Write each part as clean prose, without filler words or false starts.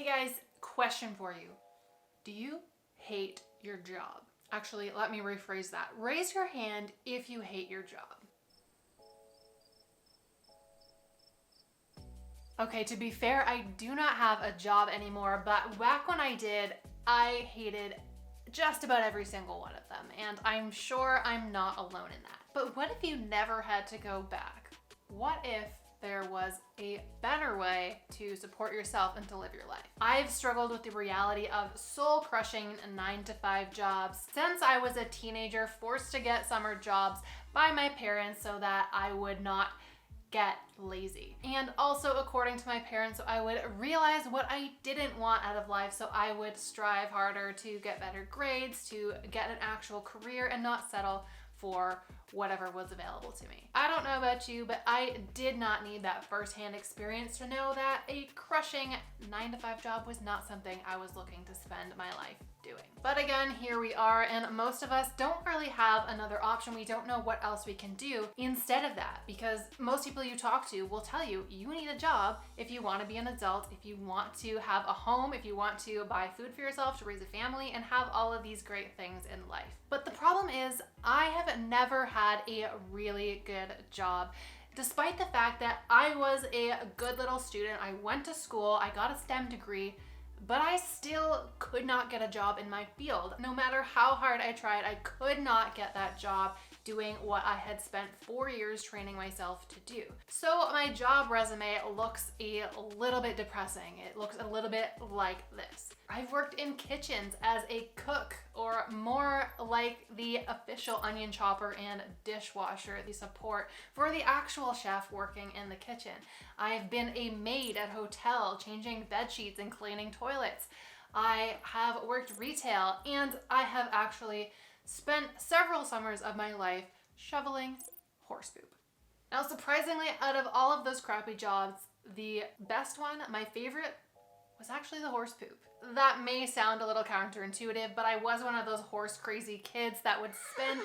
guys, question for you. Do you hate your job? Actually, let me rephrase that. Raise your hand if you hate your job. Okay, to be fair, I do not have a job anymore, but back when I did, I hated just about every single one of them, and I'm sure I'm not alone in that. But what if you never had to go back? What if there was a better way to support yourself and to live your life? I've struggled with the reality of soul-crushing 9-to-5 jobs since I was a teenager, forced to get summer jobs by my parents so that I would not get lazy. And also, according to my parents, I would realize what I didn't want out of life, so I would strive harder to get better grades, to get an actual career, and not settle for whatever was available to me. I don't know about you, but I did not need that firsthand experience to know that a crushing 9-to-5 job was not something I was looking to spend my life doing. But again, here we are, and most of us don't really have another option. We don't know what else we can do instead of that, because most people you talk to will tell you you need a job if you want to be an adult, if you want to have a home, if you want to buy food for yourself, to raise a family, and have all of these great things in life. But the problem is, I have never had a really good job. Despite the fact that I was a good little student, I went to school, I got a STEM degree, but I still could not get a job in my field. No matter how hard I tried, I could not get that job doing what I had spent 4 years training myself to do. So my job resume looks a little bit depressing. It looks a little bit like this. I've worked in kitchens as a cook, or more like the official onion chopper and dishwasher, the support for the actual chef working in the kitchen. I've been a maid at a hotel, changing bed sheets and cleaning toilets. I have worked retail, and I have actually spent several summers of my life shoveling horse poop. Now, surprisingly, out of all of those crappy jobs, the best one, my favorite, was actually the horse poop. That may sound a little counterintuitive, but I was one of those horse crazy kids that would spend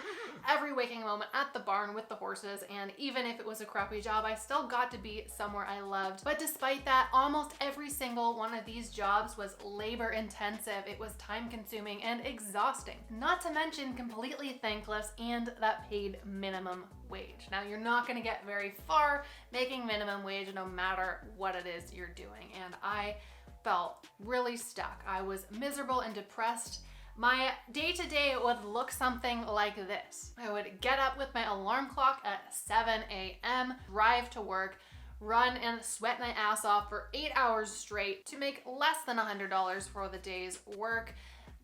every waking moment at the barn with the horses, and even if it was a crappy job, I still got to be somewhere I loved. But despite that, almost every single one of these jobs was labor intensive, it was time consuming and exhausting. Not to mention completely thankless, and that paid minimum wage. Now, you're not gonna get very far making minimum wage no matter what it is you're doing, and I felt really stuck. I was miserable and depressed. My day-to-day would look something like this. I would get up with my alarm clock at 7 a.m., drive to work, run and sweat my ass off for 8 hours straight to make less than $100 for the day's work,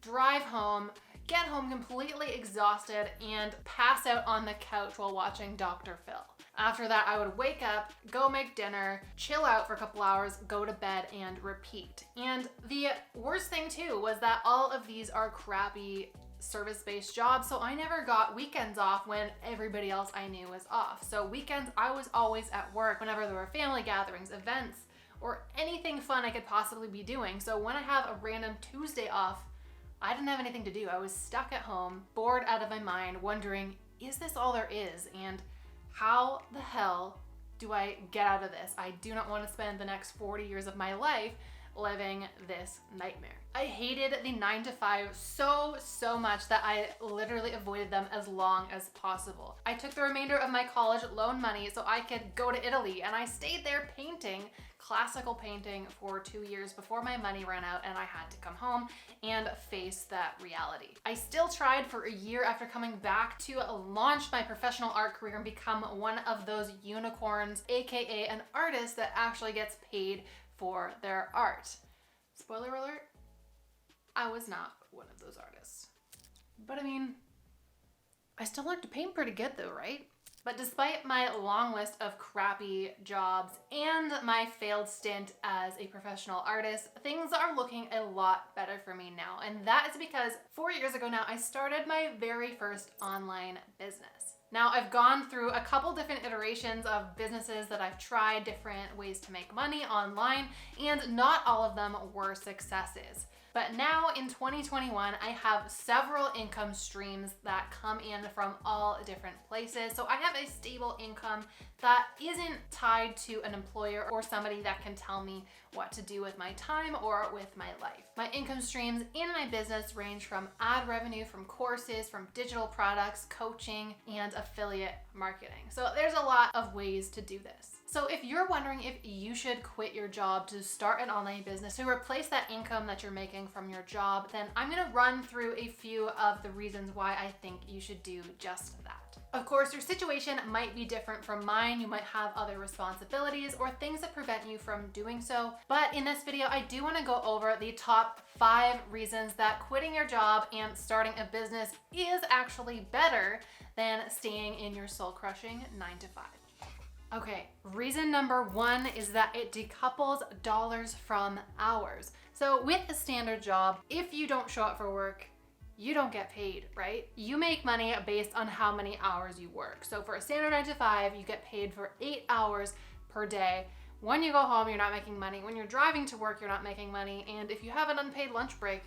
drive home, get home completely exhausted, and pass out on the couch while watching Dr. Phil. After that, I would wake up, go make dinner, chill out for a couple hours, go to bed, and repeat. And the worst thing too was that all of these are crappy service-based jobs, so I never got weekends off when everybody else I knew was off. So weekends, I was always at work whenever there were family gatherings, events, or anything fun I could possibly be doing. So when I have a random Tuesday off, I didn't have anything to do. I was stuck at home, bored out of my mind, wondering, is this all there is? And how the hell do I get out of this? I do not want to spend the next 40 years of my life living this nightmare. I hated the 9-to-5 so much that I literally avoided them as long as possible. I took the remainder of my college loan money so I could go to Italy, and I stayed there painting, classical painting, for 2 years before my money ran out and I had to come home and face that reality. I still tried for a year after coming back to launch my professional art career and become one of those unicorns, aka an artist that actually gets paid for their art. Spoiler alert, I was not one of those artists. But I mean, I still learned to paint pretty good though, right? But despite my long list of crappy jobs and my failed stint as a professional artist, things are looking a lot better for me now. And that is because 4 years ago now, I started my very first online business. Now, I've gone through a couple different iterations of businesses that I've tried, different ways to make money online, and not all of them were successes. But now in 2021, I have several income streams that come in from all different places. So I have a stable income that isn't tied to an employer or somebody that can tell me what to do with my time or with my life. My income streams in my business range from ad revenue, from courses, from digital products, coaching, and affiliate marketing. So there's a lot of ways to do this. So if you're wondering if you should quit your job to start an online business to replace that income that you're making from your job, then I'm gonna run through a few of the reasons why I think you should do just that. Of course, your situation might be different from mine. You might have other responsibilities or things that prevent you from doing so. But in this video, I do wanna go over the top 5 reasons that quitting your job and starting a business is actually better than staying in your soul-crushing 9-to-5. Okay, reason number 1 is that it decouples dollars from hours. So with a standard job, if you don't show up for work, you don't get paid, right? You make money based on how many hours you work. So for a standard 9-to-5, you get paid for 8 hours per day. When you go home, you're not making money. When you're driving to work, you're not making money. And if you have an unpaid lunch break,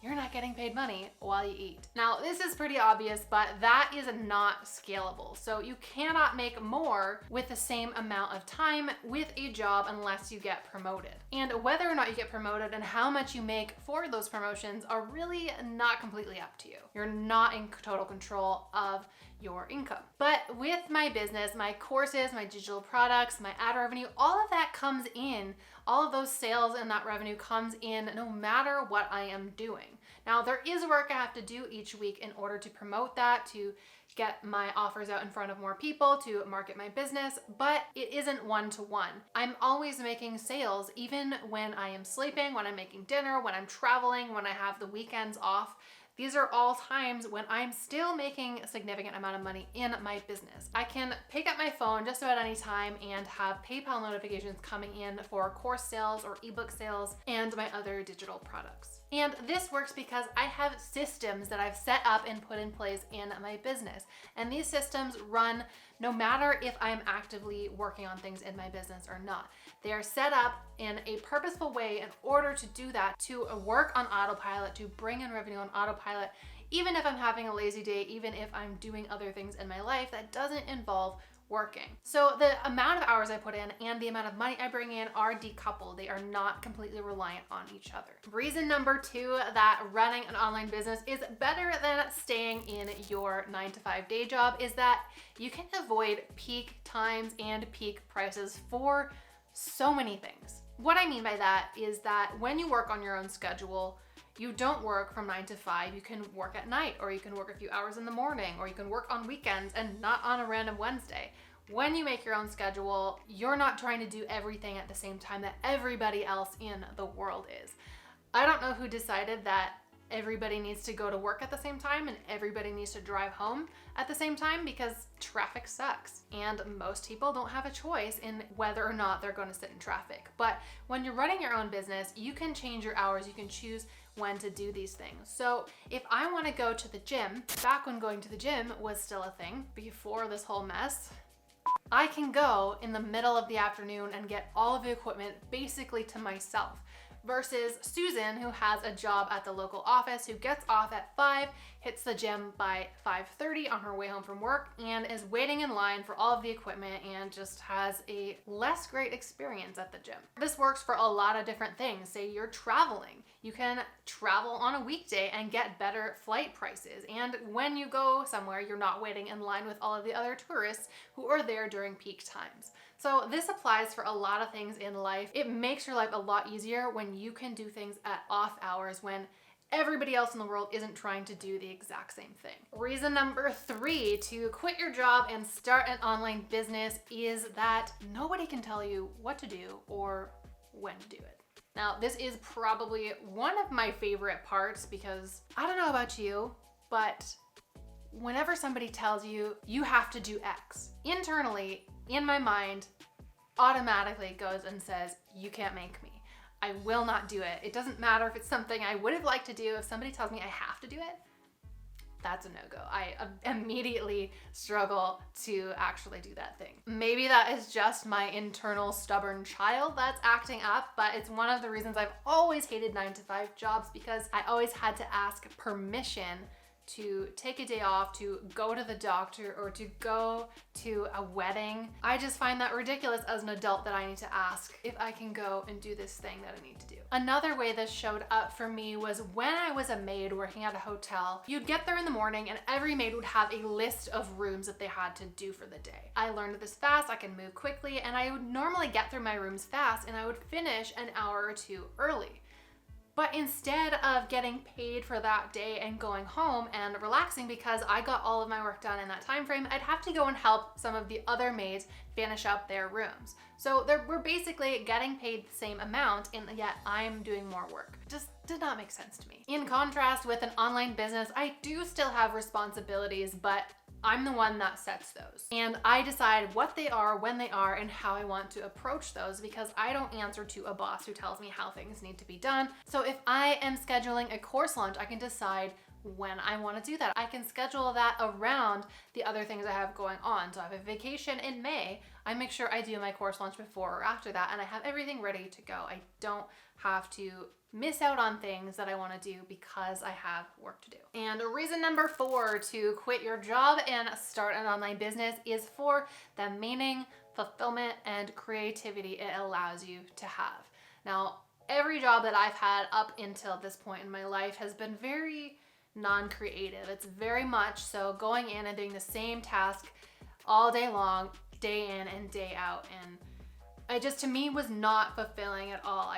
you're not getting paid money while you eat. Now, this is pretty obvious, but that is not scalable. So you cannot make more with the same amount of time with a job unless you get promoted. And whether or not you get promoted and how much you make for those promotions are really not completely up to you. You're not in total control of your income. But with my business, my courses, my digital products, my ad revenue, all of that comes in. All of those sales and that revenue comes in no matter what I am doing. Now, there is work I have to do each week in order to promote that, to get my offers out in front of more people, to market my business, but it isn't one-to-one. I'm always making sales, even when I am sleeping, when I'm making dinner, when I'm traveling, when I have the weekends off. These are all times when I'm still making a significant amount of money in my business. I can pick up my phone just about any time and have PayPal notifications coming in for course sales or ebook sales and my other digital products. And this works because I have systems that I've set up and put in place in my business. And these systems run no matter if I'm actively working on things in my business or not. They are set up in a purposeful way in order to do that, to work on autopilot, to bring in revenue on autopilot, even if I'm having a lazy day, even if I'm doing other things in my life that doesn't involve working. So the amount of hours I put in and the amount of money I bring in are decoupled. They are not completely reliant on each other. Reason number 2 that running an online business is better than staying in your 9-to-5 day job is that you can avoid peak times and peak prices for so many things. What I mean by that is that when you work on your own schedule, you don't work from 9-to-5. You can work at night, or you can work a few hours in the morning, or you can work on weekends and not on a random Wednesday. When you make your own schedule, you're not trying to do everything at the same time that everybody else in the world is. I don't know who decided that everybody needs to go to work at the same time and everybody needs to drive home at the same time, because traffic sucks and most people don't have a choice in whether or not they're going to sit in traffic. But when you're running your own business, you can change your hours, you can choose when to do these things. So if I want to go to the gym, back when going to the gym was still a thing before this whole mess, I can go in the middle of the afternoon and get all of the equipment basically to myself. Versus Susan, who has a job at the local office, who gets off at 5, hits the gym by 5:30 on her way home from work, and is waiting in line for all of the equipment and just has a less great experience at the gym. This works for a lot of different things. Say you're traveling. You can travel on a weekday and get better flight prices. And when you go somewhere, you're not waiting in line with all of the other tourists who are there during peak times. So this applies for a lot of things in life. It makes your life a lot easier when you can do things at off hours, when everybody else in the world isn't trying to do the exact same thing. Reason number 3 to quit your job and start an online business is that nobody can tell you what to do or when to do it. Now, this is probably one of my favorite parts, because I don't know about you, but whenever somebody tells you you have to do X, internally, in my mind, automatically goes and says, you can't make me. I will not do it. It doesn't matter if it's something I would have liked to do. If somebody tells me I have to do it, that's a no-go. I immediately struggle to actually do that thing. Maybe that is just my internal stubborn child that's acting up, but it's one of the reasons I've always hated 9-to-5 jobs, because I always had to ask permission to take a day off, to go to the doctor, or to go to a wedding. I just find that ridiculous as an adult that I need to ask if I can go and do this thing that I need to do. Another way this showed up for me was when I was a maid working at a hotel. You'd get there in the morning and every maid would have a list of rooms that they had to do for the day. I learned this fast, I can move quickly, and I would normally get through my rooms fast and I would finish an hour or two early. But instead of getting paid for that day and going home and relaxing because I got all of my work done in that time frame, I'd have to go and help some of the other maids finish up their rooms. So we're basically getting paid the same amount, and yet I'm doing more work. Just did not make sense to me. In contrast, with an online business, I do still have responsibilities, but I'm the one that sets those. And I decide what they are, when they are, and how I want to approach those, because I don't answer to a boss who tells me how things need to be done. So if I am scheduling a course launch, I can decide when I want to do that. I can schedule that around the other things I have going on. So I have a vacation in May. I make sure I do my course launch before or after that, and I have everything ready to go. I don't have to miss out on things that I want to do because I have work to do. And reason number 4 to quit your job and start an online business is for the meaning, fulfillment, and creativity it allows you to have. Now, every job that I've had up until this point in my life has been very non-creative. It's very much so going in and doing the same task all day long, day in and day out, and it just, to me, was not fulfilling at all.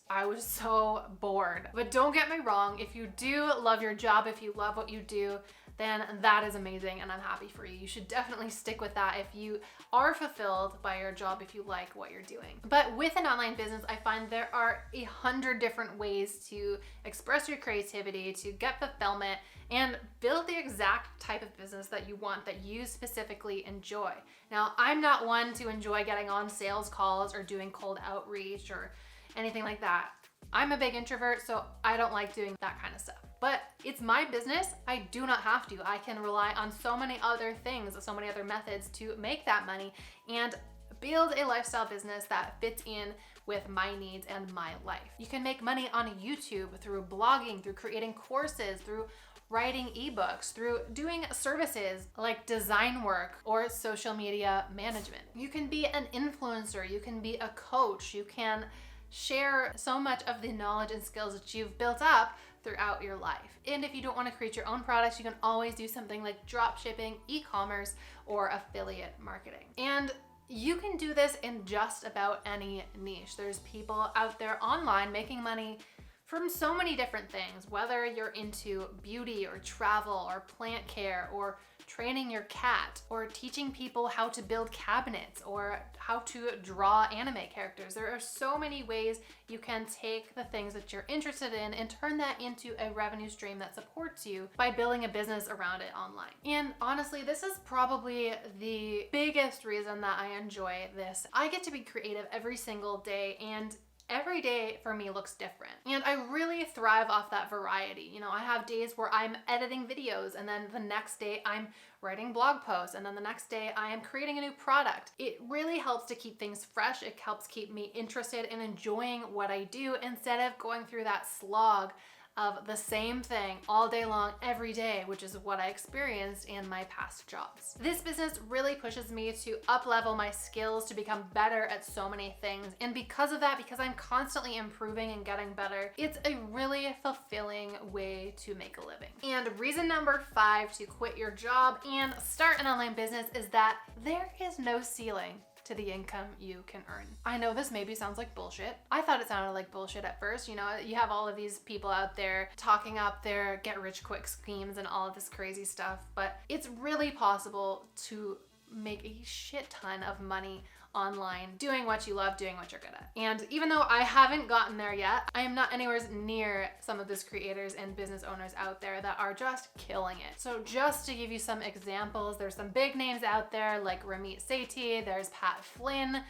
I was so bored. But don't get me wrong, if you do love your job, if you love what you do, then that is amazing and I'm happy for you. You should definitely stick with that if you are fulfilled by your job, if you like what you're doing. But with an online business, I find there are 100 different ways to express your creativity, to get fulfillment, and build the exact type of business that you want, that you specifically enjoy. Now, I'm not one to enjoy getting on sales calls or doing cold outreach or anything like that. I'm a big introvert, so I don't like doing that kind of stuff. But it's my business. I do not have to. I can rely on so many other things, so many other methods to make that money and build a lifestyle business that fits in with my needs and my life. You can make money on YouTube through blogging, through creating courses, through writing ebooks, through doing services like design work or social media management. You can be an influencer, you can be a coach, you can share so much of the knowledge and skills that you've built up throughout your life. And if you don't want to create your own products, you can always do something like drop shipping, e-commerce, or affiliate marketing. And you can do this in just about any niche. There's people out there online making money from so many different things, whether you're into beauty or travel or plant care or training your cat or teaching people how to build cabinets or how to draw anime characters. There are so many ways you can take the things that you're interested in and turn that into a revenue stream that supports you by building a business around it online. And honestly, this is probably the biggest reason that I enjoy this. I get to be creative every single day, and every day for me looks different. And I really thrive off that variety. You know, I have days where I'm editing videos, and then the next day I'm writing blog posts, and then the next day I am creating a new product. It really helps to keep things fresh. It helps keep me interested in enjoying what I do instead of going through that slog of the same thing all day long, every day, which is what I experienced in my past jobs. This business really pushes me to up-level my skills, to become better at so many things. And because of that, because I'm constantly improving and getting better, it's a really fulfilling way to make a living. And reason number 5 to quit your job and start an online business is that there is no ceiling to the income you can earn. I know this maybe sounds like bullshit. I thought it sounded like bullshit at first. You know, you have all of these people out there talking up their get rich quick schemes and all of this crazy stuff, but it's really possible to make a shit ton of money online doing what you love, doing what you're good at. And even though I haven't gotten there yet, I am not anywhere near some of those creators and business owners out there that are just killing it. So just to give you some examples, there's some big names out there like Ramit Sethi, there's Pat Flynn,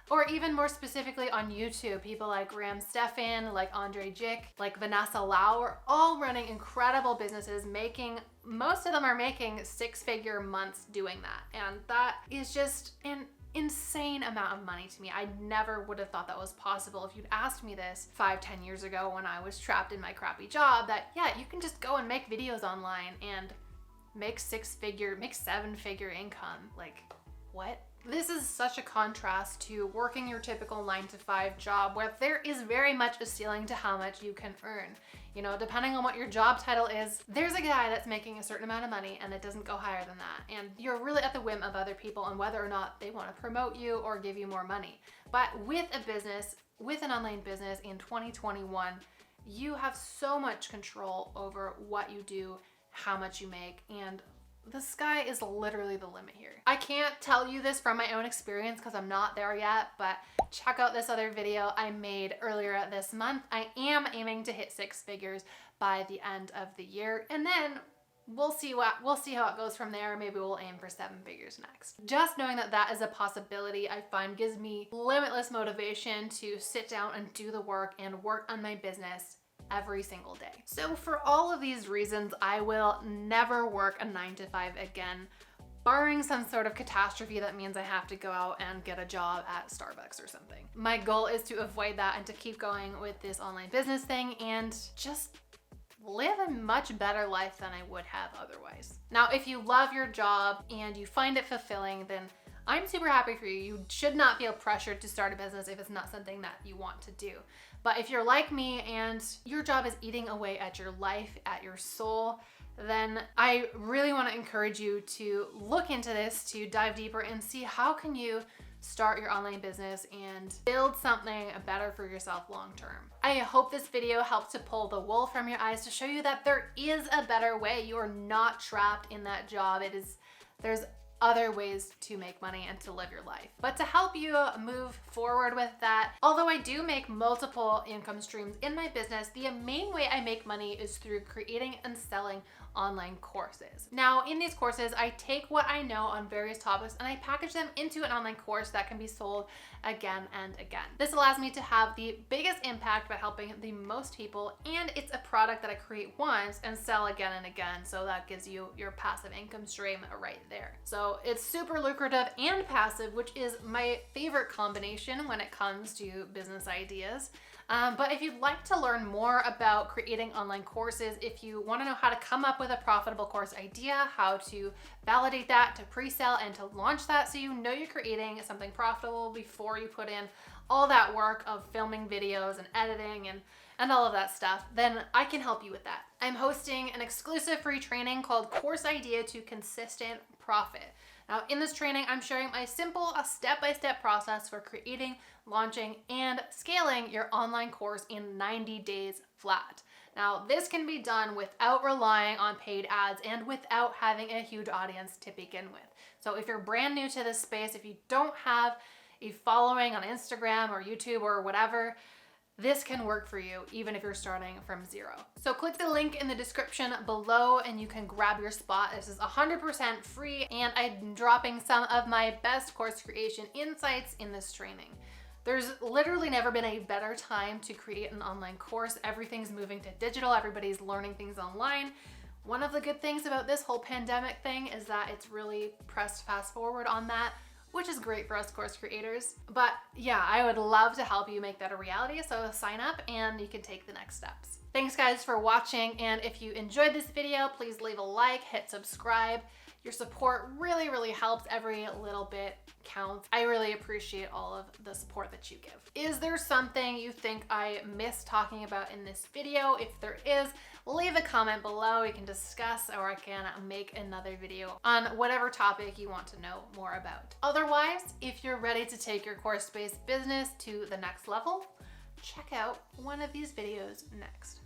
Or even more specifically on YouTube, people like Graham Stephan, like Andre Jick, like Vanessa Lau are all running incredible businesses, most of them are making 6-figure months doing that. And that is just an insane amount of money to me. I never would have thought that was possible if you'd asked me this 5-10 years ago when I was trapped in my crappy job, that yeah, you can just go and make videos online and make 7-figure income. Like, what? This is such a contrast to working your typical 9-to-5 job where there is very much a ceiling to how much you can earn. You know, depending on what your job title is, there's a guy that's making a certain amount of money and it doesn't go higher than that. And you're really at the whim of other people on whether or not they want to promote you or give you more money. But with a business, with an online business in 2021, you have so much control over what you do, how much you make, and the sky is literally the limit here. I can't tell you this from my own experience because I'm not there yet, but check out this other video I made earlier this month. I am aiming to hit 6 figures by the end of the year, and then we'll see how it goes from there. Maybe we'll aim for 7 figures next. Just knowing that that is a possibility, I find gives me limitless motivation to sit down and do the work and work on my business every single day. So for all of these reasons, I will never work a 9-to-5 again, barring some sort of catastrophe that means I have to go out and get a job at Starbucks or something. My goal is to avoid that and to keep going with this online business thing and just live a much better life than I would have otherwise. Now, if you love your job and you find it fulfilling, then I'm super happy for you. You should not feel pressured to start a business if it's not something that you want to do. But if you're like me and your job is eating away at your life, at your soul, then I really want to encourage you to look into this, to dive deeper and see how can you start your online business and build something better for yourself long term. I hope this video helped to pull the wool from your eyes to show you that there is a better way. You are not trapped in that job. There's other ways to make money and to live your life. But to help you move forward with that, although I do make multiple income streams in my business, the main way I make money is through creating and selling online courses. Now, in these courses, I take what I know on various topics and I package them into an online course that can be sold again and again. This allows me to have the biggest impact by helping the most people, and it's a product that I create once and sell again and again, so that gives you your passive income stream right there. So it's super lucrative and passive, which is my favorite combination when it comes to business ideas. But if you'd like to learn more about creating online courses, if you want to know how to come up with a profitable course idea, how to validate that, to pre-sell, and to launch that so you know you're creating something profitable before you put in all that work of filming videos and editing and all of that stuff, then I can help you with that. I'm hosting an exclusive free training called Course Idea to Consistent Profit. Now, in this training, I'm sharing my simple step-by-step process for creating, launching, and scaling your online course in 90 days flat. Now, this can be done without relying on paid ads and without having a huge audience to begin with. So if you're brand new to this space, if you don't have a following on Instagram or YouTube or whatever, this can work for you even if you're starting from zero. So click the link in the description below and you can grab your spot. This is 100% free, and I'm dropping some of my best course creation insights in this training. There's literally never been a better time to create an online course. Everything's moving to digital. Everybody's learning things online. One of the good things about this whole pandemic thing is that it's really pressed fast forward on that, which is great for us course creators. But yeah, I would love to help you make that a reality. So sign up and you can take the next steps. Thanks guys for watching. And if you enjoyed this video, please leave a like, hit subscribe. Your support really, really helps. Every little bit counts. I really appreciate all of the support that you give. Is there something you think I missed talking about in this video? If there is, leave a comment below. We can discuss, or I can make another video on whatever topic you want to know more about. Otherwise, if you're ready to take your course-based business to the next level, check out one of these videos next.